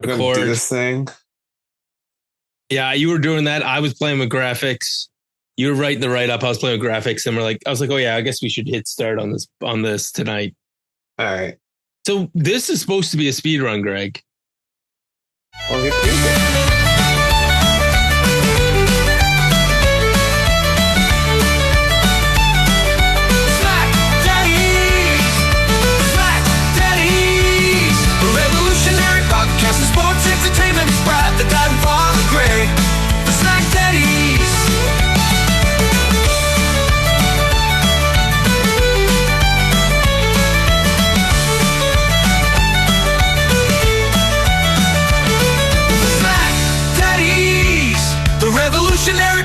We're gonna do record. this thing. Yeah, you were doing that. I was playing with graphics. You were writing the write up. I was playing with graphics, and I was like, oh yeah, I guess we should hit start on this tonight. All right. So this is supposed to be a speed run, Greg. Well, get music.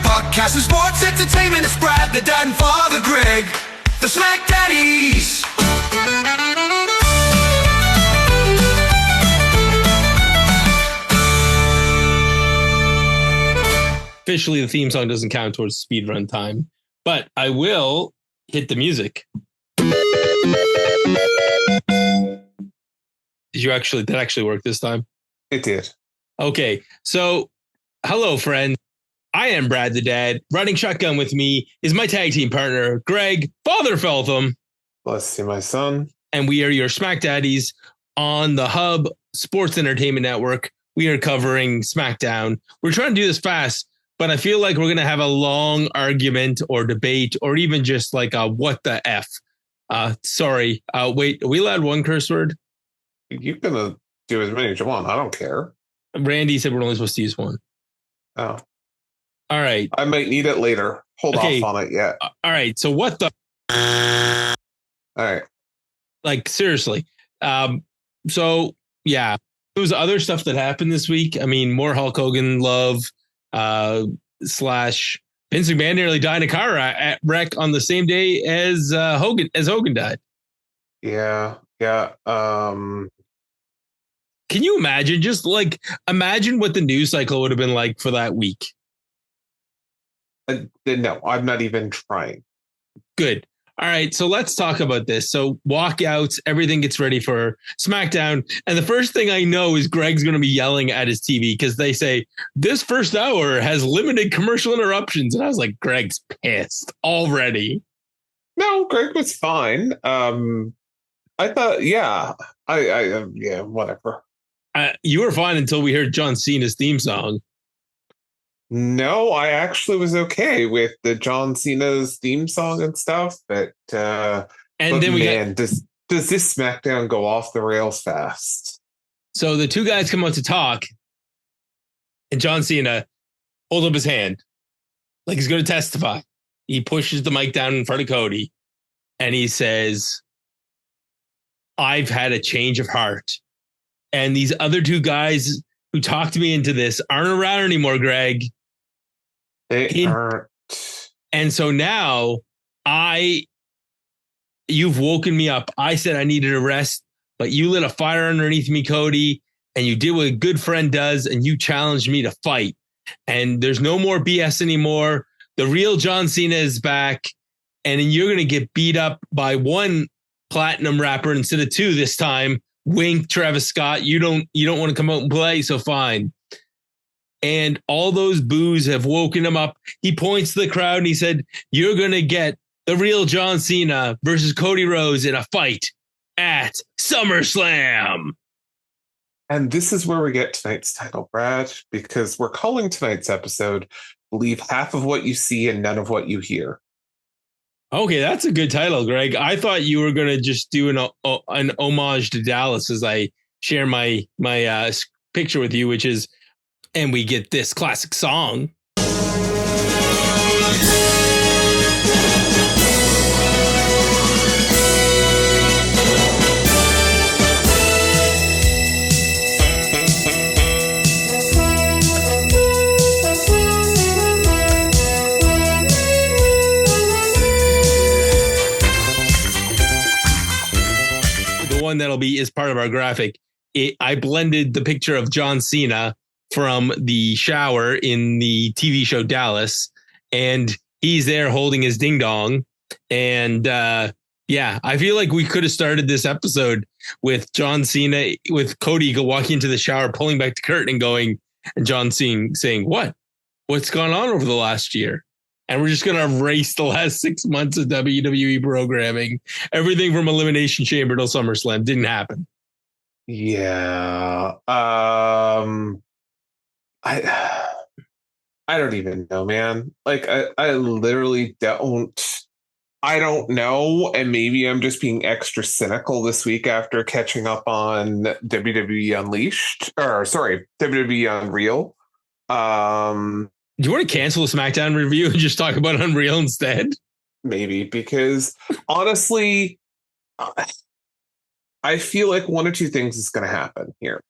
Podcast of sports entertainment, it's Brad, the dad, and Father Greg, the SmackDaddies. Officially, the theme song doesn't count towards speed run time, but I will hit the music. Did that actually work this time? It did. Okay, so hello, friend. I am Brad the Dad. Riding shotgun with me is my tag team partner, Greg, Father Feltham. Bless you, my son. And we are your SmackDaddies on the Hub Sports Entertainment Network. We are covering SmackDown. We're trying to do this fast, but I feel like we're going to have a long argument or debate or even just like a what the F. Sorry. Wait, are we allowed one curse word? You're going to do as many as you want. I don't care. Randy said we're only supposed to use one. Oh. All right. I might need it later. Hold off on it yet. All right. So what the? All right. Like, seriously. So, yeah. There was other stuff that happened this week. I mean, more Hulk Hogan love / Vince McMahon nearly died in a car wreck on the same day as Hogan died. Yeah. Yeah. Can you imagine? Imagine what the news cycle would have been like for that week. No, I'm not even trying. Good. All right. So let's talk about this. So walkouts, everything gets ready for SmackDown. And the first thing I know is Greg's going to be yelling at his TV because they say this first hour has limited commercial interruptions. And I was like, Greg's pissed already. No, Greg was fine. I thought, yeah, yeah, whatever. You were fine until we heard John Cena's theme song. No, I actually was okay with the John Cena's theme song and stuff, but does this SmackDown go off the rails fast? So the two guys come out to talk, and John Cena holds up his hand like he's going to testify. He pushes the mic down in front of Cody, and he says, "I've had a change of heart, and these other two guys who talked me into this aren't around anymore, Greg. They aren't. And so now you've woken me up. I said I needed a rest, but you lit a fire underneath me, Cody, and you did what a good friend does, and you challenged me to fight. And there's no more BS anymore. The real John Cena is back, and you're going to get beat up by one platinum rapper instead of two this time. Wink, Travis Scott. You don't want to come out and play, so fine." And all those boos have woken him up. He points to the crowd and he said, "You're going to get the real John Cena versus Cody Rhodes in a fight at SummerSlam." And this is where we get tonight's title, Brad, because we're calling tonight's episode "Believe Half of What You See and None of What You Hear." Okay, that's a good title, Greg. I thought you were going to just do an homage to Dallas as I share my picture with you, which is, and we get this classic song. One that'll be is part of our graphic. I blended the picture of John Cena from the shower in the TV show Dallas, and he's there holding his ding dong. And I feel like we could have started this episode with John Cena, with Cody walking into the shower, pulling back the curtain and going, and John Cena saying, what's gone on over the last year? And we're just going to erase the last 6 months of WWE programming. Everything from Elimination Chamber till SummerSlam didn't happen. Yeah. I don't even know, man. Like, I literally I don't know. And maybe I'm just being extra cynical this week after catching up on WWE Unleashed, or sorry, WWE Unreal. Do you want to cancel a SmackDown review and just talk about Unreal instead? Maybe, because honestly, I feel like one or two things is going to happen here.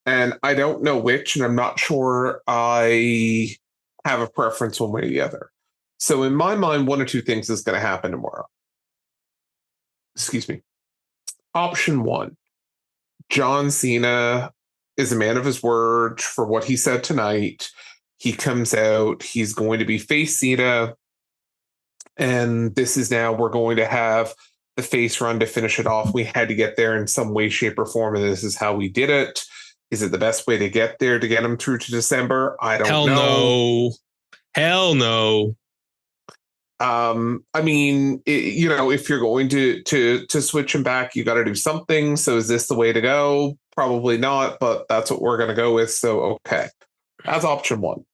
And I don't know which, and I'm not sure I have a preference one way or the other. So in my mind, one or two things is going to happen tomorrow. Excuse me. Option one, John Cena is a man of his word for what he said tonight. He comes out, he's going to be face Cena. And this is now, we're going to have the face run to finish it off. We had to get there in some way, shape, or form, and this is how we did it. Is it the best way to get there to get him through to December? I don't know. Hell no. I mean, if you're going to switch him back, you got to do something. So is this the way to go? Probably not, but that's what we're going to go with. So, okay. That's option one.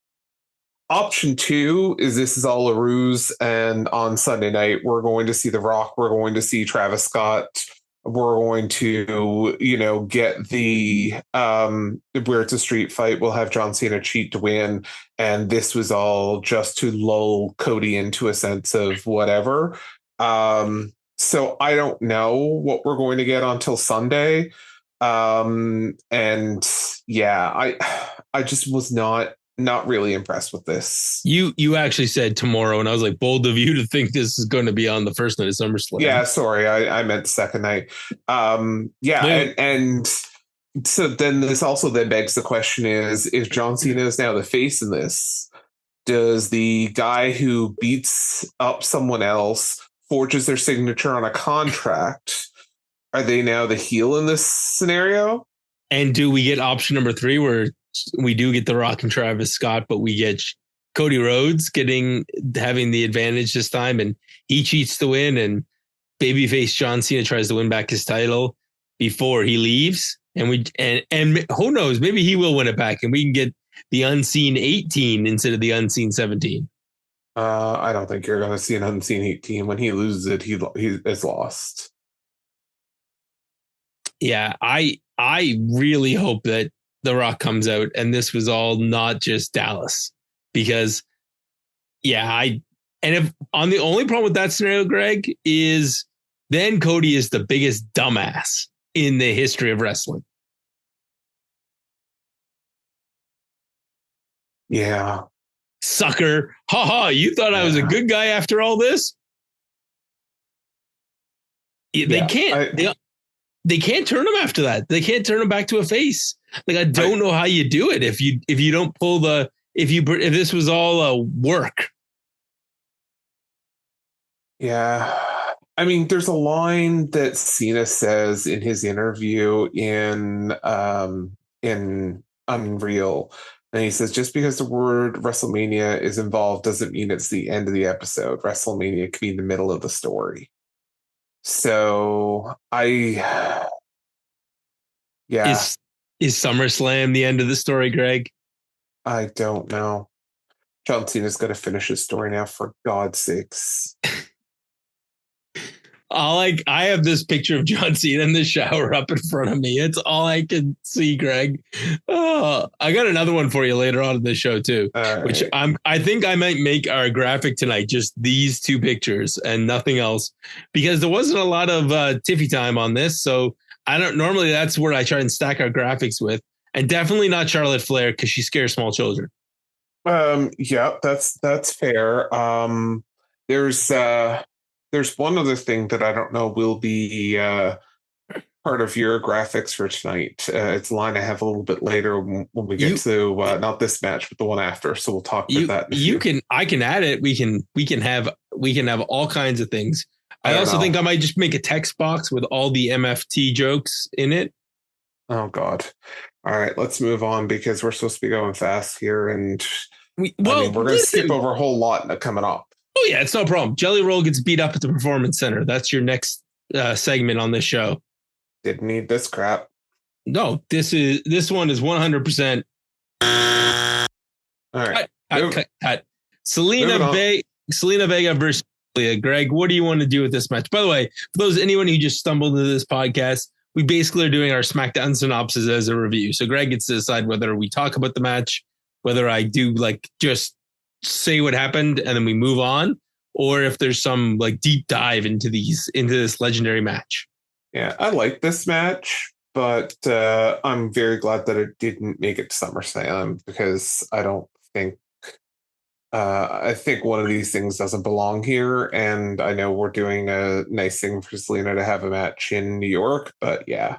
Option two is this is all a ruse. And on Sunday night, we're going to see The Rock. We're going to see Travis Scott. We're going to, get the where it's a street fight. We'll have John Cena cheat to win. And this was all just to lull Cody into a sense of whatever. So I don't know what we're going to get until Sunday. And yeah, I just was not really impressed with this. You actually said tomorrow, and I was like, bold of you to think this is going to be on the first night of SummerSlam. Yeah, sorry, I meant second night. And so then this also then begs the question is John Cena is now the face in this? Does the guy who beats up someone else, forges their signature on a contract, are they now the heel in this scenario? And do we get option number 3 where we do get The Rock and Travis Scott, but we get Cody Rhodes having the advantage this time, and he cheats to win, and babyface John Cena tries to win back his title before he leaves, and who knows, maybe he will win it back, and we can get the unseen 18 instead of the unseen 17. I don't think you're going to see an unseen 18. When he loses it, he is lost. Yeah, I really hope that The Rock comes out and this was all not just Dallas, because if on the only problem with that scenario, Greg, is then Cody is the biggest dumbass in the history of wrestling. Yeah. Sucker. You thought I was a good guy after all this? They can't. They can't turn him after that. They can't turn him back to a face. Like, I don't know how you do it if you don't pull if this was all a work. Yeah. I mean, there's a line that Cena says in his interview in Unreal. And he says, just because the word WrestleMania is involved doesn't mean it's the end of the episode. WrestleMania could be in the middle of the story. So is SummerSlam the end of the story, Greg? I don't know. John Cena's going to finish his story now, for God's sakes. I have this picture of John Cena in the shower up in front of me. It's all I can see, Greg. Oh, I got another one for you later on in the show too, which I think I might make our graphic tonight, just these two pictures and nothing else, because there wasn't a lot of Tiffy time on this. So normally that's where I try and stack our graphics with, and definitely not Charlotte Flair, because she scares small children. Yeah, that's fair. There's one other thing that I don't know will be part of your graphics for tonight. It's a line I have a little bit later when we get to not this match, but the one after. So we'll talk about that. I can add it. We can have all kinds of things. I also think I might just make a text box with all the MFT jokes in it. Oh, God. All right, let's move on because we're supposed to be going fast here. And we're going to skip over a whole lot coming up. Oh, yeah, it's no problem. Jelly Roll gets beat up at the Performance Center. That's your next segment on this show. Didn't need this crap. No, this one is 100%. All right. Cut. Selena Vega versus Julia. Greg, what do you want to do with this match? By the way, for anyone who just stumbled into this podcast, we basically are doing our SmackDown synopsis as a review. So Greg gets to decide whether we talk about the match, whether I do just say what happened and then we move on, or if there's some deep dive into this legendary match. Yeah, I like this match, but I'm very glad that it didn't make it to SummerSlam because I think one of these things doesn't belong here. And I know we're doing a nice thing for Selena to have a match in New York, but yeah.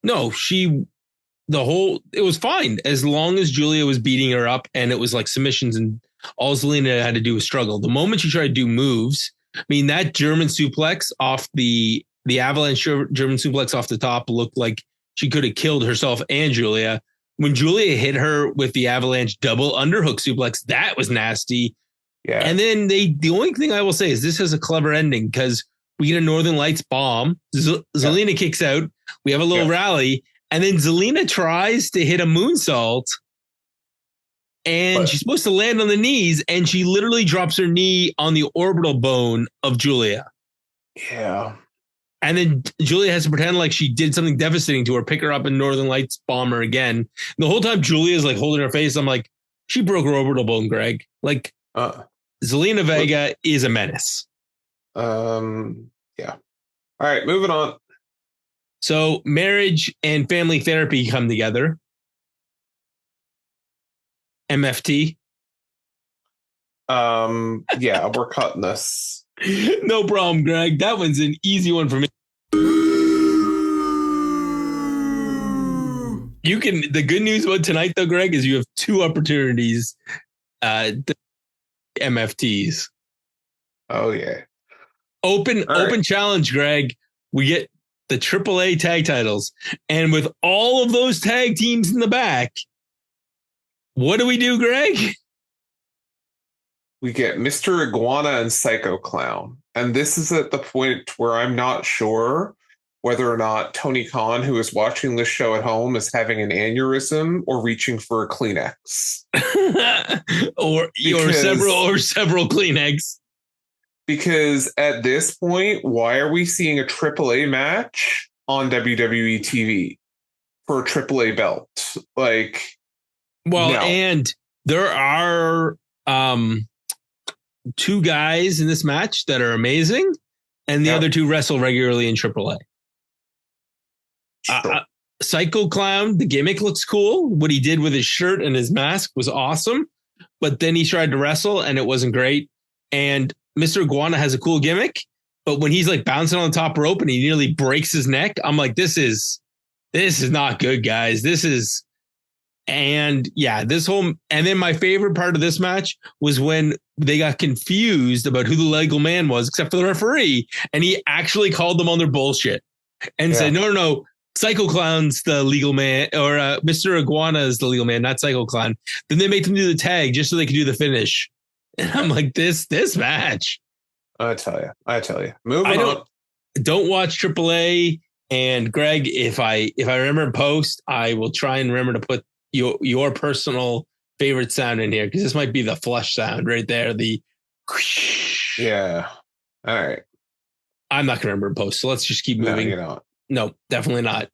No, it was fine as long as Julia was beating her up and it was submissions and all Selena had to do was struggle. The moment she tried to do moves, that German suplex off the avalanche German suplex off the top looked like she could have killed herself and Julia. When Julia hit her with the avalanche double underhook suplex, that was nasty. Yeah. And then the only thing I will say is this has a clever ending because we get a Northern Lights bomb. Zelina kicks out. We have a little rally. And then Zelina tries to hit a moonsault. And she's supposed to land on the knees. And she literally drops her knee on the orbital bone of Julia. Yeah. And then Julia has to pretend like she did something devastating to her, pick her up and Northern Lights bomb her again. And the whole time Julia's holding her face. I'm like, she broke her orbital bone, Greg. Zelina Vega is a menace. Yeah. All right, moving on. So marriage and family therapy come together. MFT. Yeah, we're cutting this. No problem, Greg. That one's an easy one for me. The good news about tonight, though, Greg, is you have two opportunities. MFTs. Oh yeah. Open challenge, Greg. We get the AAA tag titles, and with all of those tag teams in the back, what do we do, Greg? We get Mr. Iguana and Psycho Clown. And this is at the point where I'm not sure whether or not Tony Khan, who is watching this show at home, is having an aneurysm or reaching for a Kleenex. or several Kleenex. Because at this point, why are we seeing a AAA match on WWE TV for a AAA belt? And there are two guys in this match that are amazing, and the other two wrestle regularly in AAA. Sure. Psycho Clown, the gimmick looks cool. What he did with his shirt and his mask was awesome, but then he tried to wrestle and it wasn't great. And Mr. Iguana has a cool gimmick, but when he's bouncing on the top rope and he nearly breaks his neck, I'm like, this is not good, guys. And then my favorite part of this match was when they got confused about who the legal man was, except for the referee. And he actually called them on their bullshit and said, no, Psycho Clown's the legal man, or Mr. Iguana is the legal man, not Psycho Clown. Then they make them do the tag just so they could do the finish. And I'm like, this match. I tell you. Moving on. Don't watch AAA. And Greg, if I remember in post, I will try and remember to put your personal favorite sound in here, because this might be the flush sound right there. Yeah. All right. I'm not gonna remember in post, so let's just keep moving. No, definitely not.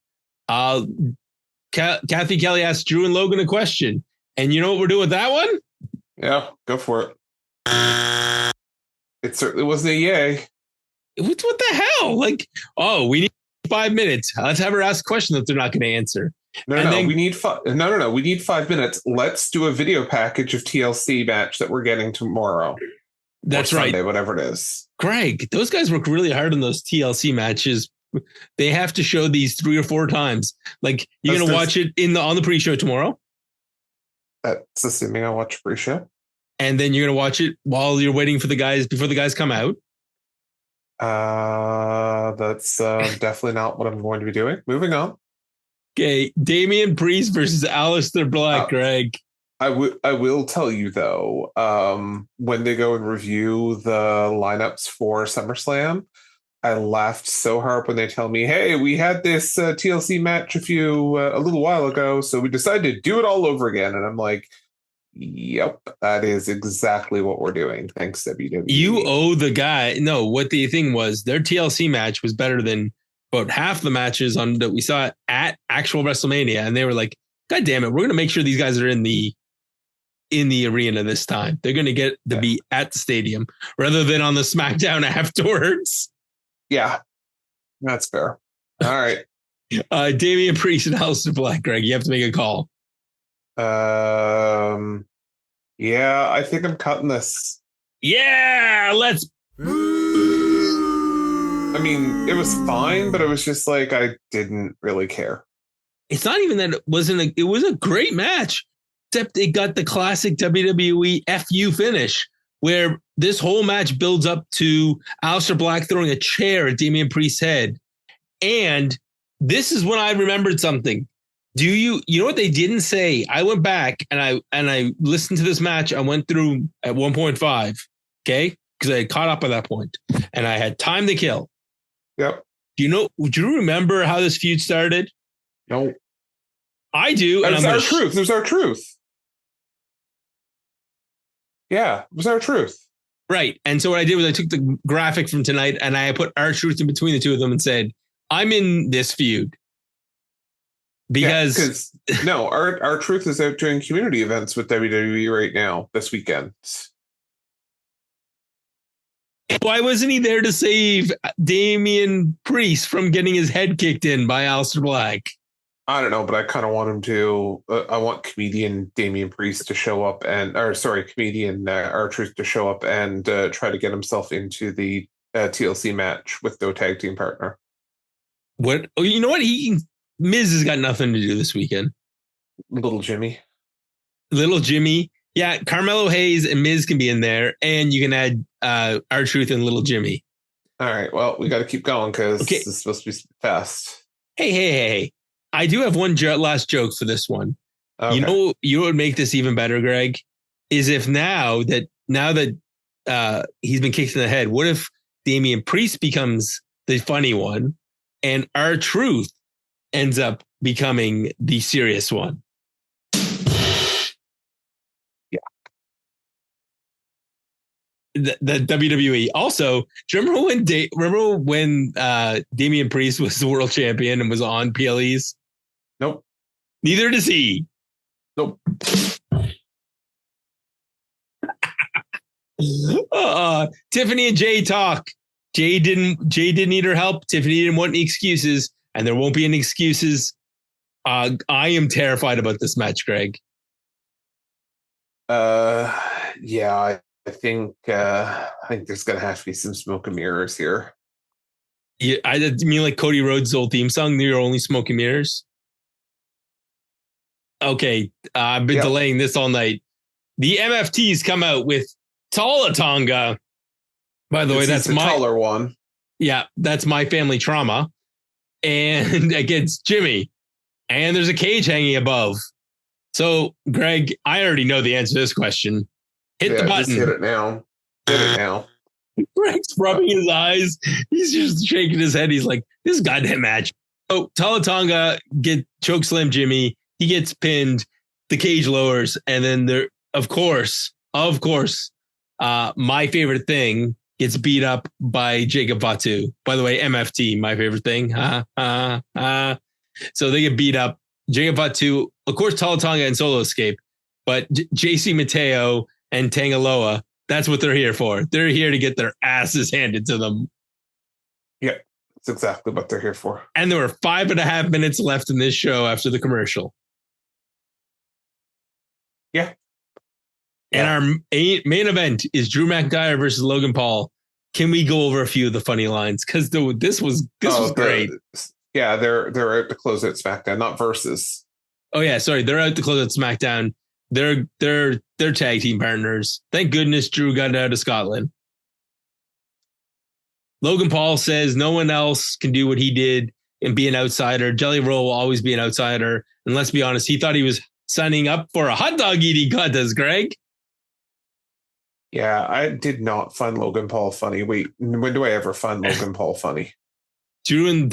Kathy Kelly asked Drew and Logan a question, and you know what we're doing with that one? Yeah, go for it. It certainly wasn't a yay. What the hell? We need 5 minutes. Let's have her ask a question that they're not going to answer. We need 5. No. We need 5 minutes. Let's do a video package of TLC match that we're getting tomorrow. That's right. Sunday, whatever it is. Greg, those guys work really hard on those TLC matches. They have to show these 3 or 4 times. You're going to watch it on the pre-show tomorrow. That's assuming I watch pre-show. And then you're going to watch it while you're waiting for the guys before the guys come out. That's definitely not what I'm going to be doing. Moving on. Okay, Damian Priest versus Aleister Black, Greg. I will tell you though, when they go and review the lineups for SummerSlam, I laughed so hard when they tell me, "Hey, we had this TLC match a little while ago, so we decided to do it all over again." And I'm like, "Yep, that is exactly what we're doing. Thanks, WWE." You owe the guy. No, what the thing was, their TLC match was better than about half the matches that we saw at actual WrestleMania, and they were like, "God damn it, we're going to make sure these guys are in the arena this time. They're going to get to be at the stadium rather than on the SmackDown afterwards." Yeah, that's fair. All right. Damian Priest and Aleister Black, Greg, you have to make a call. Yeah, I think I'm cutting this. Yeah, let's. I mean, it was fine, but it was just like I didn't really care. It's not even that it wasn't. It was a great match, except it got the classic WWE FU finish, where this whole match builds up to Aleister Black throwing a chair at Damian Priest's head. And this is when I remembered something. You know what they didn't say? I went back and I listened to this match. I went through at 1.5, okay? Because I had caught up at that point and I had time to kill. Yep. Do you remember how this feud started? No. I do. It was our truth. It was our truth. Yeah, it was our truth. Right. And so what I did was I took the graphic from tonight and I put our truth in between the two of them and said, I'm in this feud. Because no, our truth is out doing community events with WWE right now this weekend. Why wasn't he there to save Damian Priest from getting his head kicked in by Aleister Black? I don't know, but I kind of want him to. I want comedian Damian Priest to show up comedian R-Truth to show up and try to get himself into the TLC match with no tag team partner. What? Oh, you know what? Miz has got nothing to do this weekend. Little Jimmy. Yeah, Carmelo Hayes and Miz can be in there, and you can add R-Truth and Little Jimmy. All right. Well, we got to keep going because this is supposed to be fast. Hey. I do have one last joke for this one. Okay. You know what would make this even better, Greg? Is if now that he's been kicked in the head, what if Damian Priest becomes the funny one and R-Truth ends up becoming the serious one? Yeah. The WWE. Also, do you remember when Damian Priest was the world champion and was on PLEs? Nope. Neither does he. Nope. Tiffany and Jay talk. Jay didn't need her help. Tiffany didn't want any excuses, and there won't be any excuses. I am terrified about this match, Greg. Yeah, I think there's gonna have to be some smoke and mirrors here. Yeah, I mean like Cody Rhodes' old theme song, "You're Only Smoke and Mirrors." Okay, I've been delaying this all night. The MFTs come out with Tala Tonga. By the way, that's my taller one. Yeah, that's my family trauma. And against Jimmy. And there's a cage hanging above. So, Greg, I already know the answer to this question. Hit the button. Just hit it now. Greg's rubbing his eyes. He's just shaking his head. He's like, this goddamn match. Oh, Tala Tonga chokeslam Jimmy. He gets pinned. The cage lowers. And then there, of course, my favorite thing gets beat up by Jacob Fatu. By the way, MFT, my favorite thing. So they get beat up. Jacob Fatu, of course, Tala Tonga and Solo escape. But JC Mateo and Tangaloa, that's what they're here for. They're here to get their asses handed to them. Yeah, that's exactly what they're here for. And there were 5.5 minutes left in this show after the commercial. Yeah. And our main event is Drew McIntyre versus Logan Paul. Can we go over a few of the funny lines? Because this was great. Yeah, they're out to close out SmackDown, not versus. Oh yeah, sorry, they're out to close out SmackDown. They're tag team partners. Thank goodness Drew got out of Scotland. Logan Paul says no one else can do what he did and be an outsider. Jelly Roll will always be an outsider. And let's be honest, he thought he was signing up for a hot dog eating contest, Greg. Yeah, I did not find Logan Paul funny. Wait, when do I ever find Logan Paul funny? Drew and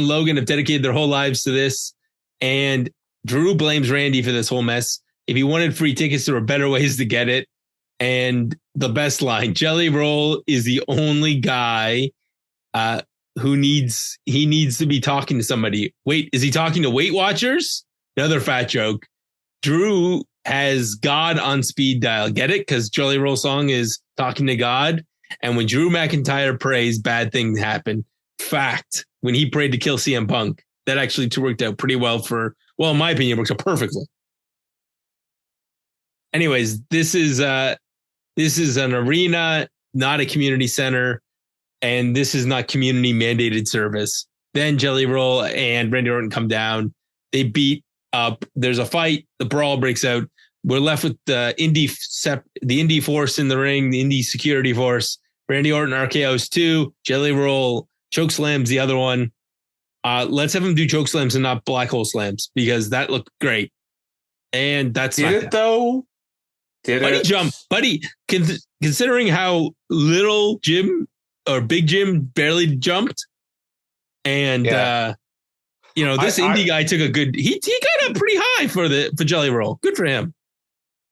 Logan have dedicated their whole lives to this. And Drew blames Randy for this whole mess. If he wanted free tickets, there were better ways to get it. And the best line, Jelly Roll is the only guy who needs to be talking to somebody. Wait, is he talking to Weight Watchers? Another fat joke. Drew has God on speed dial. Get it? Because Jelly Roll song is talking to God. And when Drew McIntyre prays, bad things happen. Fact, when he prayed to kill CM Punk, that actually worked out pretty well in my opinion, it works out perfectly. Anyways, this is an arena, not a community center, and this is not community mandated service. Then Jelly Roll and Randy Orton come down. They beat up. There's a fight. The brawl breaks out. We're left with the indie force in the ring, the indie security force. Randy Orton RKO's 2. Jelly Roll chokeslams the other one. Let's have him do chokeslams and not black hole slams because that looked great. And that's did it though. Buddy jump, buddy. Considering how little Jim or Big Jim barely jumped, and this indie guy took a good. He got up pretty high for Jelly Roll. Good for him.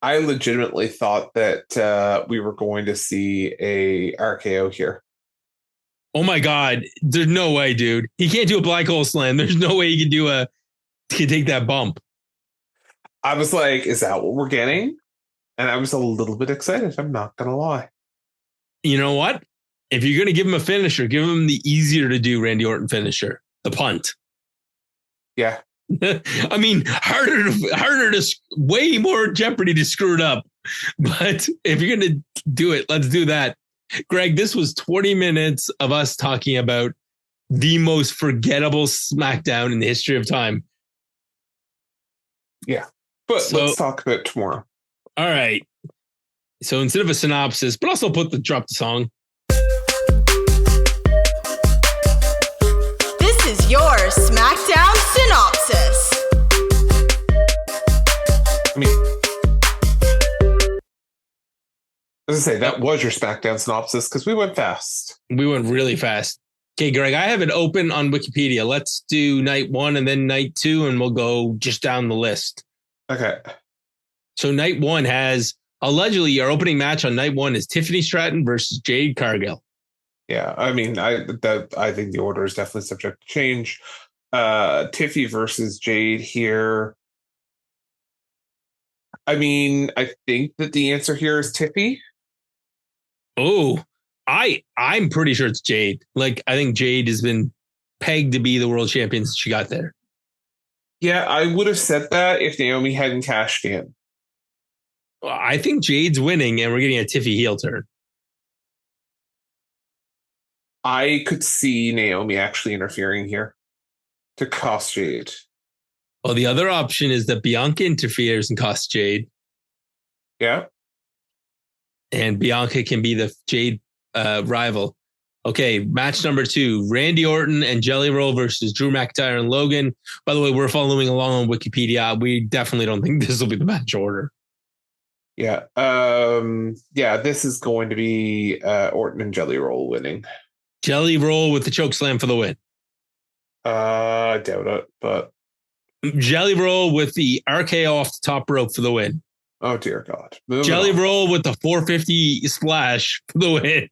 I legitimately thought that we were going to see a RKO here. Oh my God! There's no way, dude. He can't do a black hole slam. There's no way he can take that bump. I was like, "Is that what we're getting?" And I was a little bit excited. I'm not going to lie. You know what? If you're going to give him a finisher, give him the easier to do Randy Orton finisher, the punt. Yeah. I mean, harder to way more jeopardy to screw it up. But if you're going to do it, let's do that. Greg, this was 20 minutes of us talking about the most forgettable SmackDown in the history of time. Yeah. But let's talk about tomorrow. All right. So instead of a synopsis, but also drop the song. This is your SmackDown synopsis. I mean, as I say, that was your SmackDown synopsis because we went fast. We went really fast. Okay, Greg, I have it open on Wikipedia. Let's do night 1 and then night 2, and we'll go just down the list. Okay. So night 1 has allegedly our opening match on night 1 is Tiffany Stratton versus Jade Cargill. Yeah, I mean, I think the order is definitely subject to change. Tiffy versus Jade here. I mean, I think that the answer here is Tiffy. Oh, I'm pretty sure it's Jade. Like, I think Jade has been pegged to be the world champion since she got there. Yeah, I would have said that if Naomi hadn't cashed in. I think Jade's winning and we're getting a Tiffy heel turn. I could see Naomi actually interfering here to cost Jade. Well, the other option is that Bianca interferes and costs Jade. Yeah. And Bianca can be the Jade rival. Okay, match number 2, Randy Orton and Jelly Roll versus Drew McIntyre and Logan. By the way, we're following along on Wikipedia. We definitely don't think this will be the match order. Yeah. This is going to be Orton and Jelly Roll winning. Jelly Roll with the choke slam for the win. I doubt it, but Jelly Roll with the RKO off the top rope for the win. Oh dear God. Jelly Roll with the 450 splash for the win.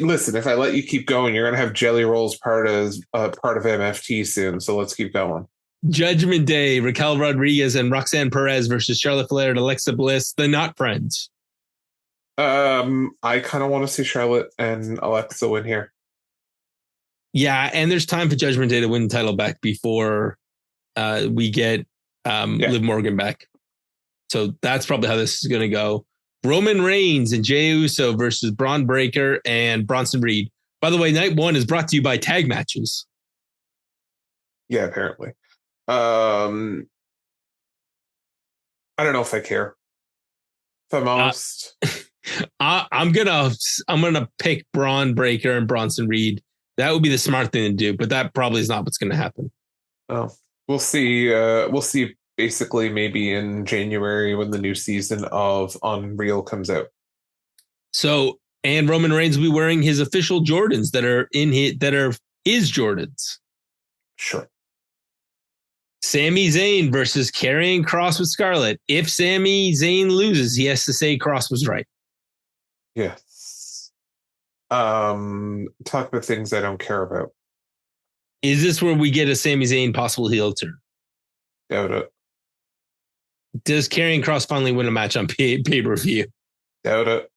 Listen, if I let you keep going, you're going to have Jelly Rolls part of MFT soon. So let's keep going. Judgment Day, Raquel Rodriguez and Roxanne Perez versus Charlotte Flair and Alexa Bliss, the not friends. I kind of want to see Charlotte and Alexa win here. Yeah, and there's time for Judgment Day to win the title back before we get Liv Morgan back. So that's probably how this is going to go. Roman Reigns and Jey Uso versus Braun Breaker and Bronson Reed. By the way, night 1 is brought to you by Tag Matches. Yeah, apparently. I don't know if I care. If I'm honest. I'm gonna pick Braun Breaker and Bronson Reed. That would be the smart thing to do, but that probably is not what's going to happen. Oh, we'll see. We'll see. Basically, maybe in January when the new season of Unreal comes out. So, and Roman Reigns will be wearing his official Jordans that are his Jordans. Sure. Sami Zayn versus Karrion Kross with Scarlett. If Sami Zayn loses, he has to say Kross was right. Yes. Talk about things I don't care about. Is this where we get a Sami Zayn possible heel turn? Doubt it. Does Karrion Kross finally win a match on pay-per-view? Doubt it.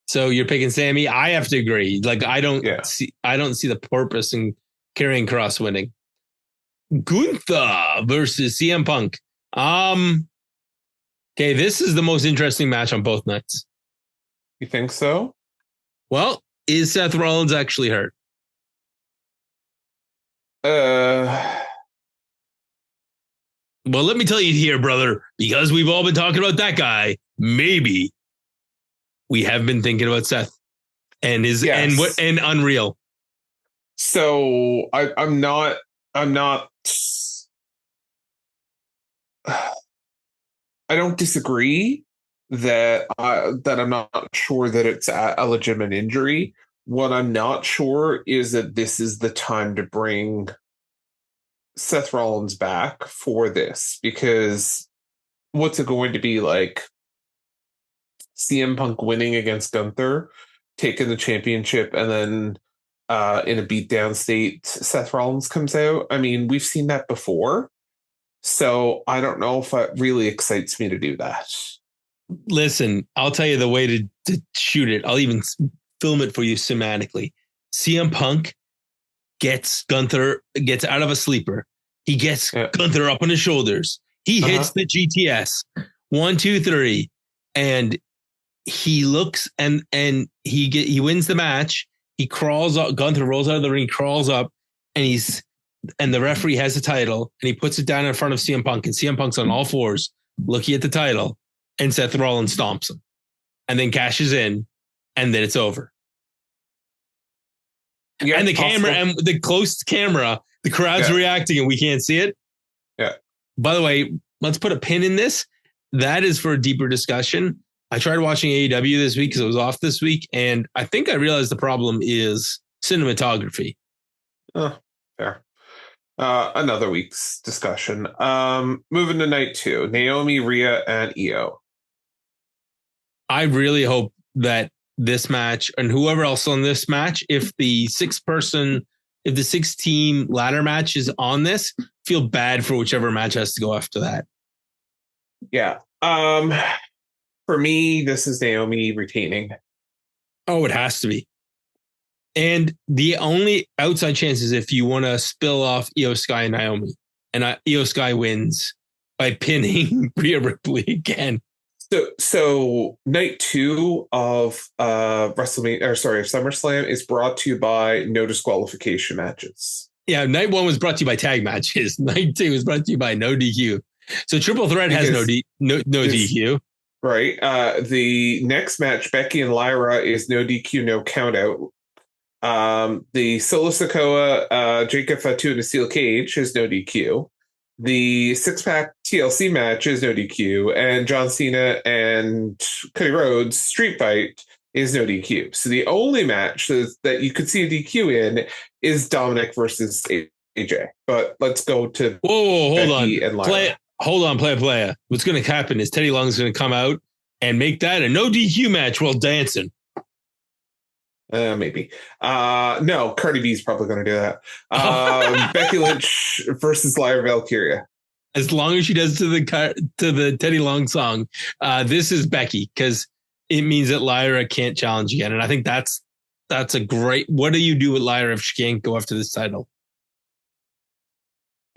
So you're picking Sami? I have to agree. Like I don't see the purpose in Karrion Kross winning. Gunther versus CM Punk. Okay, this is the most interesting match on both nights. You think so? Well, is Seth Rollins actually hurt? Well, let me tell you here, brother, because we've all been talking about that guy. Maybe we have been thinking about Seth and his and Unreal. So I'm not. I don't disagree that I'm not sure that it's a legitimate injury. What I'm not sure is that this is the time to bring Seth Rollins back for this, because what's it going to be like? CM Punk winning against Gunther, taking the championship, and then in a beatdown state, Seth Rollins comes out. I mean, we've seen that before. So I don't know if it really excites me to do that. Listen, I'll tell you the way to shoot it. I'll even film it for you semantically. CM Punk gets out of a sleeper. He gets Gunther up on his shoulders. He hits the GTS 1, 2, 3, and he looks and he wins the match. He crawls up. Gunther rolls out of the ring, crawls up, and the referee has the title, and he puts it down in front of CM Punk, and CM Punk's on all fours, looking at the title, and Seth Rollins stomps him, and then cashes in, and then it's over. Yeah, and the camera and the close camera, the crowd's reacting, and we can't see it. Yeah. By the way, let's put a pin in this. That is for a deeper discussion. I tried watching AEW this week because it was off this week, and I think I realized the problem is cinematography. Oh, fair. Another week's discussion. Moving to night 2, Naomi, Rhea, and Io. I really hope that this match and whoever else on this match, if the 6-team ladder match is on this, feel bad for whichever match has to go after that. Yeah. For me, this is Naomi retaining. Oh, it has to be. And the only outside chance is if you want to spill off Io Sky and Naomi, and Io Sky wins by pinning Rhea Ripley again. So night 2 of SummerSlam is brought to you by no disqualification matches. Yeah, night 1 was brought to you by tag matches. Night 2 was brought to you by no DQ. So Triple Threat has no DQ. Right. The next match, Becky and Lyra, is no DQ, no count out. The Solo Sikoa, Jacob Fatu in a steel cage is no DQ. The 6-pack TLC match is no DQ, and John Cena and Cody Rhodes street fight is no DQ. So the only match that you could see a DQ in is Dominic versus AJ. But let's go to Becky and Lyra. Hold on, player. What's going to happen is Teddy Long's going to come out and make that a no DQ match while dancing. Maybe. No, Cardi B is probably going to do that. Becky Lynch versus Lyra Valkyria. As long as she does to the Teddy Long song, this is Becky, because it means that Lyra can't challenge again. And I think that's a great. What do you do with Lyra if she can't go after this title?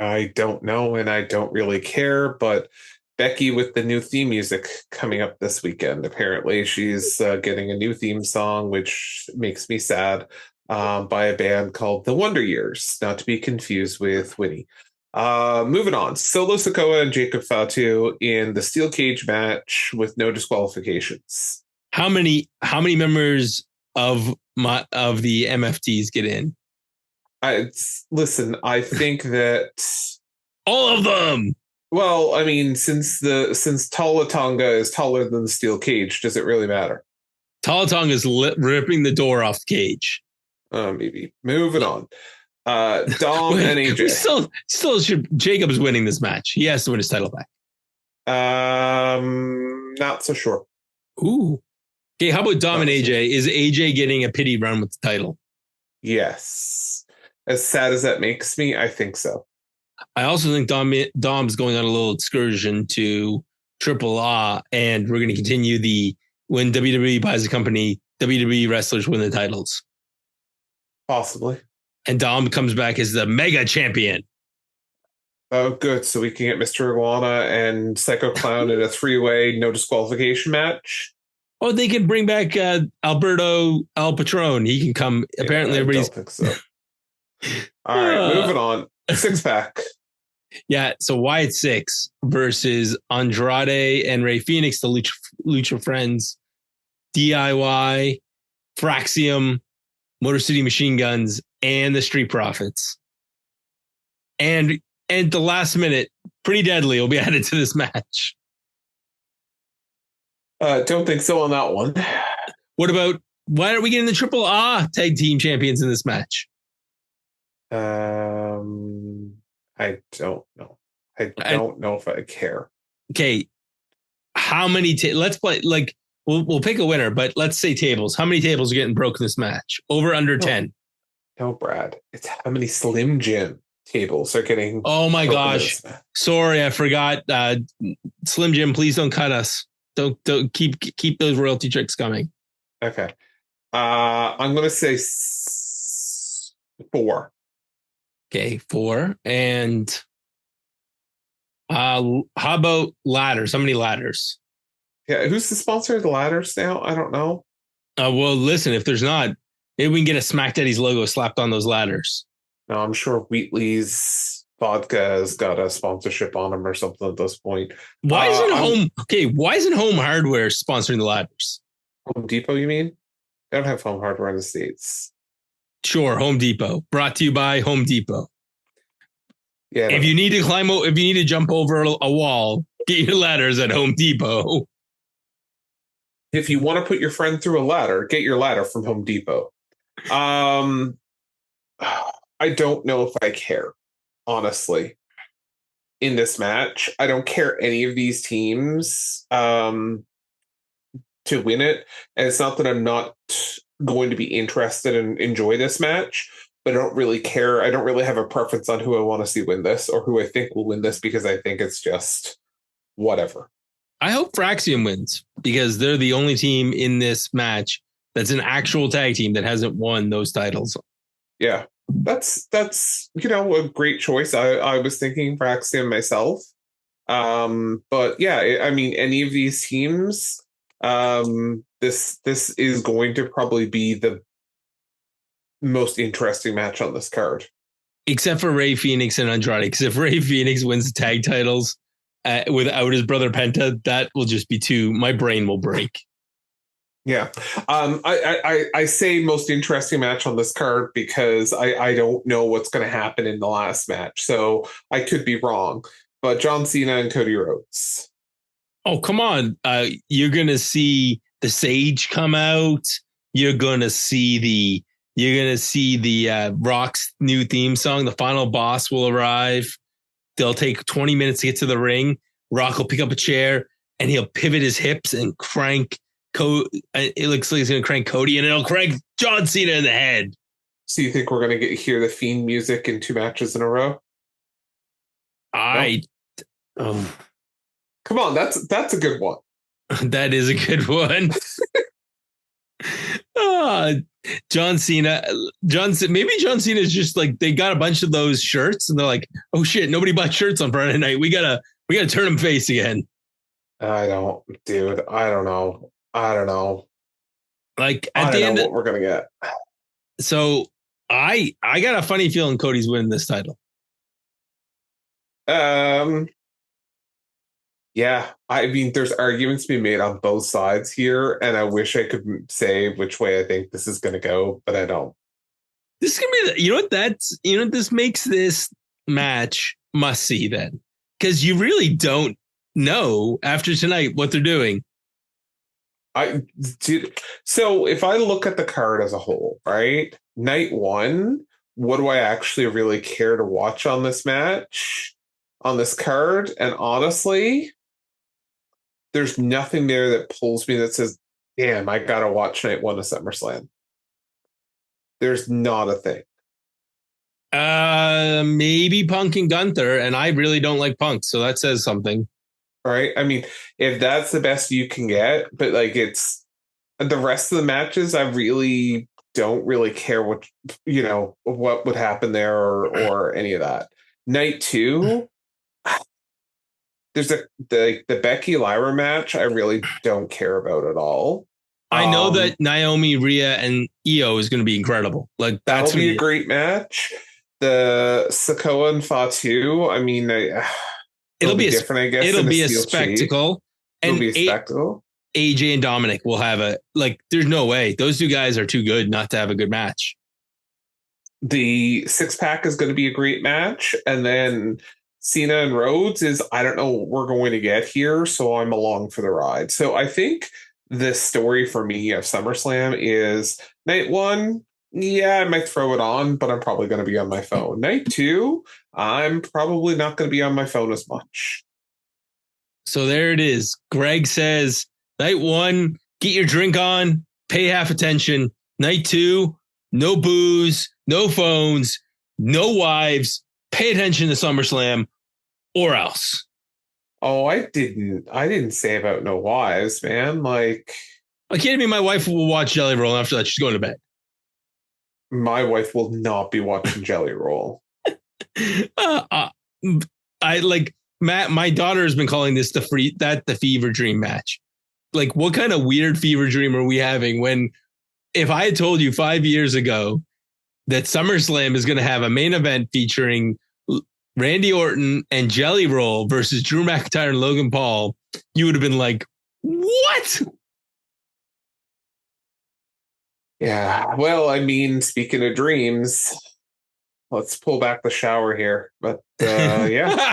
I don't know, and I don't really care, but Becky with the new theme music coming up this weekend. Apparently, she's getting a new theme song, which makes me sad, by a band called The Wonder Years, not to be confused with Winnie. Moving on, Solo Sikoa and Jacob Fatu in the steel cage match with no disqualifications. How many members of the MFTs get in? Listen, I think that all of them. Well, I mean, since Talatonga is taller than the steel cage, does it really matter? Talatonga is ripping the door off the cage. Maybe. Moving on. Dom and AJ. Still, Jacob's winning this match. He has to win his title back. Not so sure. Ooh. Okay, how about Dom and AJ? Is AJ getting a pity run with the title? Yes. As sad as that makes me, I think so. I also think Dom's going on a little excursion to Triple A, and we're going to continue when WWE buys a company, WWE wrestlers win the titles. Possibly. And Dom comes back as the mega champion. Oh, good. So we can get Mr. Iguana and Psycho Clown in a 3-way no disqualification match. Oh, they can bring back Alberto El Patron. He can come. Yeah, apparently, everybody's. I don't think so. All right, moving on. 6-pack. Yeah, so Wyatt 6 versus Andrade and Rey Fenix, the Lucha Friends, DIY, Fraxium, Motor City Machine Guns, and the Street Profits. And at the last minute, Pretty Deadly will be added to this match. Don't think so on that one. What about, why aren't we getting the Triple A tag team champions in this match? I don't know. I don't know if I care. Okay. How many, let's play, like, we'll pick a winner, but let's say tables. How many tables are getting broken this match? Over, under 10? No, Brad. It's how many Slim Jim tables are getting. Oh my gosh. Sorry, I forgot. Slim Jim, please don't cut us. Don't keep those royalty checks coming. Okay. I'm going to say 4. Okay, 4. And how about ladders? How many ladders? Yeah, who's the sponsor of the ladders now? I don't know. Well, listen, if there's not, maybe we can get a SmackDaddies logo slapped on those ladders. No, I'm sure Wheatley's vodka has got a sponsorship on them or something at this point. Why isn't Home Hardware sponsoring the ladders? Home Depot, you mean? They don't have Home Hardware in the States. Sure, Home Depot. Brought to you by Home Depot. Yeah. If you need to jump over a wall, get your ladders at Home Depot. If you want to put your friend through a ladder, get your ladder from Home Depot. I don't know if I care, honestly, in this match. I don't care any of these teams to win it. And it's not that I'm not going to be interested and enjoy this match, but I don't really care. I don't really have a preference on who I want to see win this or who I think will win this, because I think it's just whatever. I hope Fraxium wins, because they're the only team in this match that's an actual tag team that hasn't won those titles. Yeah, that's a great choice. I was thinking Fraxium myself. But yeah, I mean, any of these teams, this is going to probably be the most interesting match on this card. Except for Rey Fenix and Andrade. Because if Rey Fenix wins the tag titles without his brother Penta, that will just be my brain will break. Yeah. I say most interesting match on this card because I don't know what's going to happen in the last match. So I could be wrong. But John Cena and Cody Rhodes. Oh, come on. You're going to see the Sage come out. You're going to see the Rock's new theme song. The final boss will arrive. They'll take 20 minutes to get to the ring. Rock will pick up a chair and he'll pivot his hips and crank. It looks like he's going to crank Cody, and it'll crank John Cena in the head. So you think we're going to hear the Fiend music in 2 matches in a row? Come on, that's a good one. That is a good one. John Cena. Maybe John Cena is just like, they got a bunch of those shirts and they're like, oh shit, nobody bought shirts on Friday night. We gotta turn him face again. I don't know. Like at the end, what we're gonna get. So I got a funny feeling Cody's winning this title. Yeah, Yeah, I mean, there's arguments to be made on both sides here, and I wish I could say which way I think this is going to go, but I don't. This is gonna be, this makes this match must see then, because you really don't know after tonight what they're doing. So if I look at the card as a whole, right? Night one, what do I actually really care to watch on this match, on this card? And honestly, there's nothing there that pulls me that says, damn, I gotta watch night one of SummerSlam. There's not a thing. Maybe Punk and Gunther, and I really don't like Punk, so that says something. Right? I mean, if that's the best you can get, but like it's the rest of the matches, I really don't really care what would happen there or any of that. Night two, there's the Becky Lyra match I really don't care about at all. I know that Naomi, Rhea, and Io is going to be incredible. Like that'll be a great match. The Sikoa and Fatu, I mean, it'll be different, I guess. It'll be a spectacle. It'll be a spectacle. AJ and Dominic will have there's no way. Those two guys are too good not to have a good match. The 6-pack is going to be a great match. And then Cena and Rhodes is, I don't know what we're going to get here, so I'm along for the ride. So I think the story for me of SummerSlam is night one, yeah, I might throw it on, but I'm probably going to be on my phone. Night two, I'm probably not going to be on my phone as much. So there it is. Greg says, night one, get your drink on, pay half attention. Night two, no booze, no phones, no wives, pay attention to SummerSlam or else. Oh, I didn't say about no wives, man. Like, I can't mean my wife will watch Jelly Roll and after that she's going to bed. My wife will not be watching Jelly Roll. I like Matt. My daughter has been calling this the fever dream match. Like, what kind of weird fever dream are we having when, if I had told you 5 years ago that SummerSlam is going to have a main event featuring Randy Orton and Jelly Roll versus Drew McIntyre and Logan Paul, you would have been like, what? Yeah, well, I mean, speaking of dreams, let's pull back the shower here. But yeah.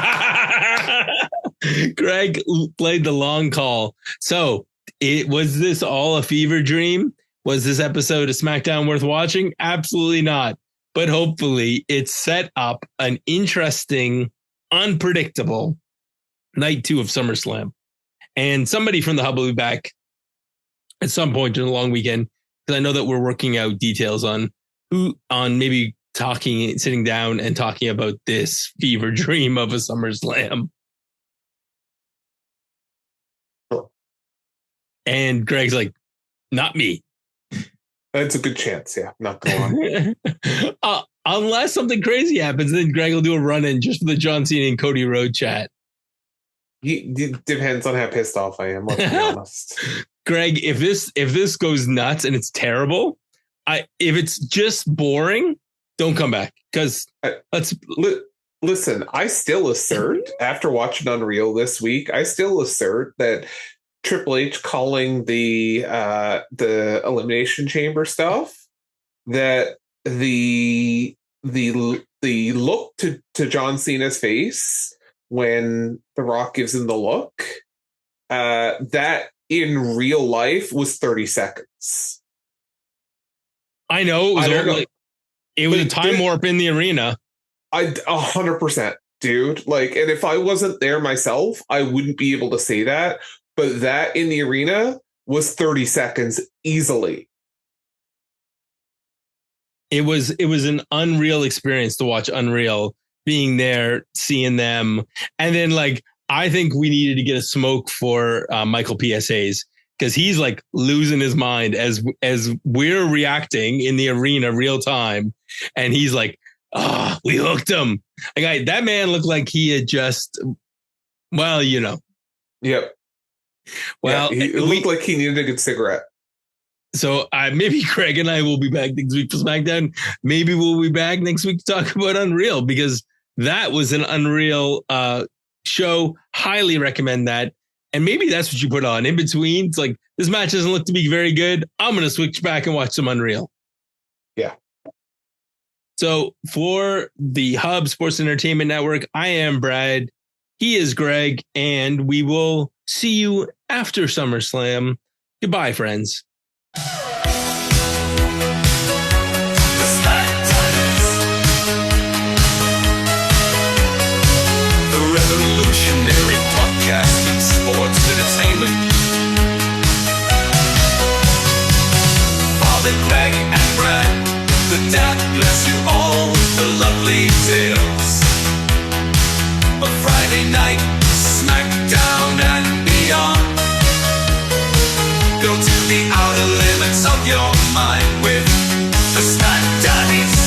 Greg played the long call. So was this all a fever dream? Was this episode of SmackDown worth watching? Absolutely not. But hopefully it set up an interesting, unpredictable night two of SummerSlam. And somebody from the hub will be back at some point during the long weekend, because I know that we're working out details on maybe sitting down and talking about this fever dream of a SummerSlam. And Greg's like, not me. That's a good chance. Yeah, not going on. Unless something crazy happens, then Greg will do a run-in just for the John Cena and Cody Road chat. It depends on how pissed off I am. Let's be honest. Greg, if this goes nuts and it's terrible, if it's just boring, don't come back. Because listen, I still assert after watching Unreal this week, I still assert that Triple H calling the Elimination Chamber stuff, that the look to John Cena's face when The Rock gives him the look, that in real life was 30 seconds. I know it was a time warp in the arena. 100%, dude. Like, and if I wasn't there myself, I wouldn't be able to say that. But that in the arena was 30 seconds easily. It was an unreal experience to watch Unreal, being there, seeing them. And then, like, I think we needed to get a smoke for Michael PSAs, because he's like losing his mind as we're reacting in the arena real time. And he's like, we hooked him. Like, that man looked like he had just, well, you know. Yep. Well, yeah, it looked like he needed a good cigarette. So maybe Craig and I will be back next week for SmackDown. Maybe we'll be back next week to talk about Unreal, because that was an unreal show. Highly recommend that. And maybe that's what you put on in between. It's like, this match doesn't look to be very good. I'm going to switch back and watch some Unreal. Yeah. So for the Hub Sports Entertainment Network, I am Brad. He is Greg. And we will see you after SummerSlam. Goodbye, friends. Revolutionary podcasting, sports entertainment. Father Greg and Brad, the dad bless you all, the lovely tales. A Friday night, SmackDown and beyond. Go to the outer limits of your mind with the SmackDaddies.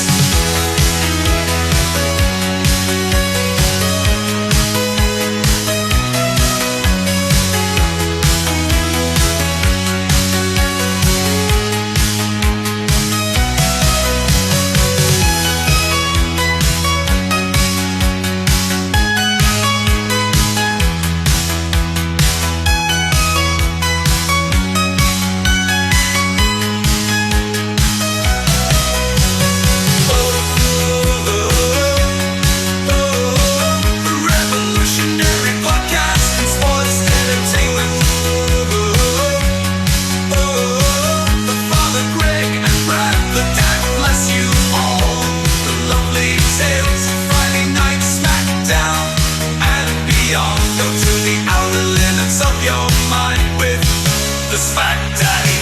Go to the outer limits of your mind with the SmackDaddies.